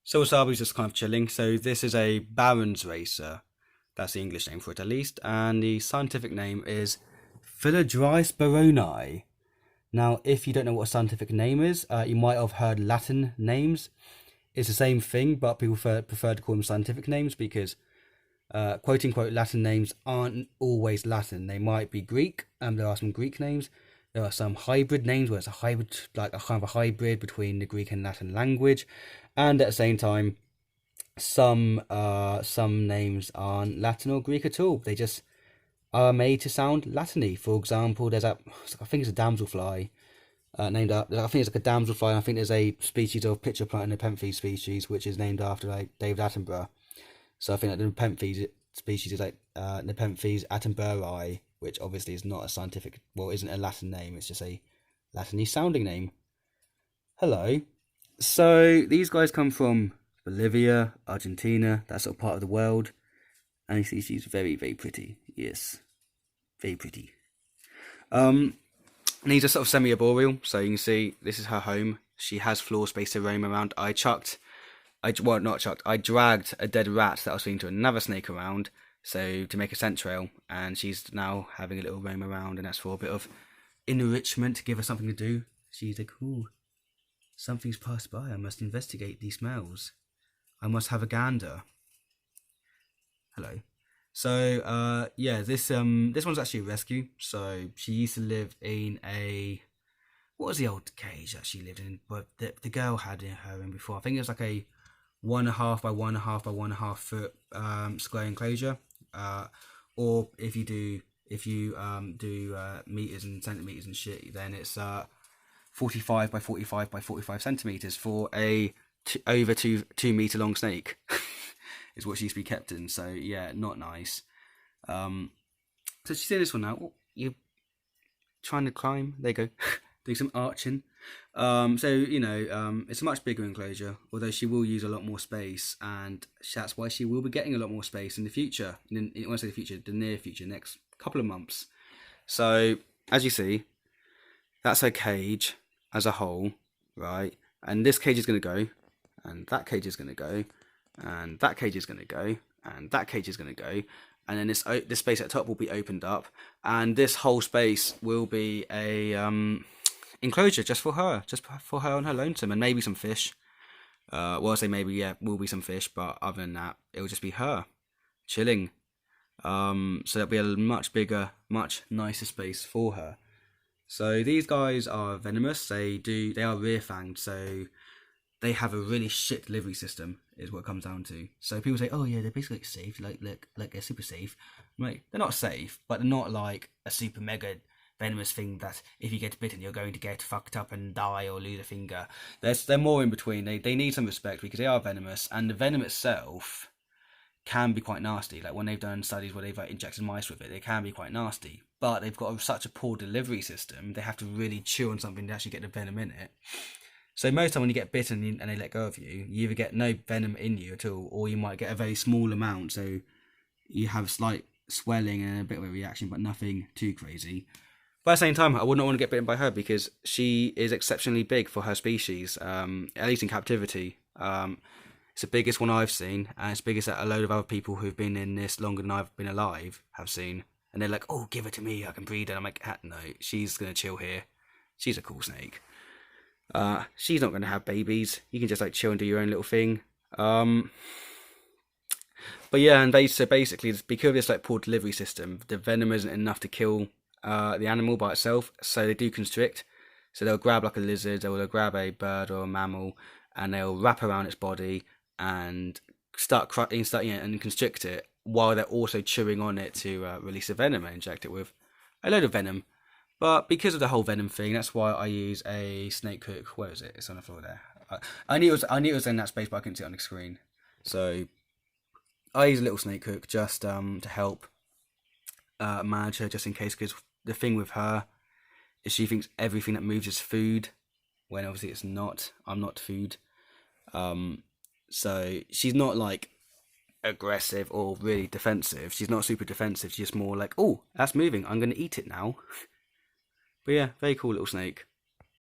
So Wasabi's just kind of chilling. So this is a Baron's racer. That's the English name for it at least. And the scientific name is Philodrys baroni. Now, if you don't know what a scientific name is, you might have heard Latin names. It's the same thing, but people prefer to call them scientific names because quote unquote Latin names aren't always Latin. They might be Greek, and there are some Greek names. There are some hybrid names where it's a hybrid, like a kind of a hybrid between the Greek and Latin language, and at the same time, some names aren't Latin or Greek at all. They just are made to sound Latiny. For example, I think it's a damselfly named after. I think it's like a damselfly. And I think there's a species of pitcher plant, a Nepenthes species, which is named after like David Attenborough. So I think that the Nepenthes species is like Nepenthes attenboroughi, which obviously is not a scientific, well, isn't a Latin name. It's just a Latiny sounding name. Hello. So these guys come from Bolivia, Argentina, that sort of part of the world. And you see she's very, very pretty. Yes. Very pretty. And these are sort of semi-arboreal, so you can see this is her home. She has floor space to roam around. I dragged a dead rat that I was feeding to another snake around, so to make a scent trail, and she's now having a little roam around, and that's for a bit of enrichment to give her something to do. She's like, ooh, something's passed by. I must investigate these smells. I must have a gander. Hello. So yeah, this one's actually a rescue. So she used to live in a, what was the old cage that she lived in? But the girl had her in before. I think it was like a 1.5 by 1.5 by 1.5 foot square enclosure. Or if you do meters and centimeters and shit, then it's 45 by 45 by 45 centimeters for a over 2 meter long snake. Is what she used to be kept in. So yeah, not nice. So she's in this one now. Oh, you trying to climb? There you go. Do some arching. So it's a much bigger enclosure, although she will use a lot more space, and that's why she will be getting a lot more space in the future. When I say the future, the near future, next couple of months. So as you see, that's her cage as a whole, right? And this cage is going to go, and that cage is going to go, and that cage is going to go, and that cage is going to go, and then this space at the top will be opened up, and this whole space will be a enclosure just for her on her lonesome, and maybe some fish. Well, I say maybe, yeah, will be some fish, but other than that, it will just be her chilling. So there'll be a much bigger, much nicer space for her. So these guys are venomous. They are rear fanged, so they have a really shit delivery system, is what it comes down to. So people say, oh yeah, they're basically safe, like they're super safe. Right, they're not safe, but they're not like a super mega venomous thing that if you get bitten you're going to get fucked up and die or lose a finger. They're more in between. They need some respect because they are venomous, and the venom itself can be quite nasty. Like when they've done studies where they've injected mice with it, they can be quite nasty. But they've got such a poor delivery system, they have to really chew on something to actually get the venom in it. So most time when you get bitten and they let go of you, you either get no venom in you at all, or you might get a very small amount. So you have slight swelling and a bit of a reaction, but nothing too crazy. But at the same time, I would not want to get bitten by her because she is exceptionally big for her species, at least in captivity. It's the biggest one I've seen, and it's biggest that a load of other people who've been in this longer than I've been alive have seen. And they're like, oh, give it to me, I can breed it. I'm like, no, she's going to chill here. She's a cool snake. She's not going to have babies. You can just like chill and do your own little thing. But yeah, and basically, because of this like poor delivery system, the venom isn't enough to kill the animal by itself. So they do constrict. So they'll grab like a lizard, or they'll grab a bird or a mammal, and they'll wrap around its body and start and constrict it while they're also chewing on it to release the venom and inject it with a load of venom. But because of the whole venom thing, that's why I use a snake hook. Where is it? It's on the floor there. I knew it was in that space, but I couldn't see it on the screen. So I use a little snake hook just to help manage her, just in case. Because the thing with her is she thinks everything that moves is food, when obviously it's not. I'm not food. So she's not like aggressive or really defensive. She's not super defensive. She's just more like, oh, that's moving. I'm going to eat it now. But yeah, very cool little snake.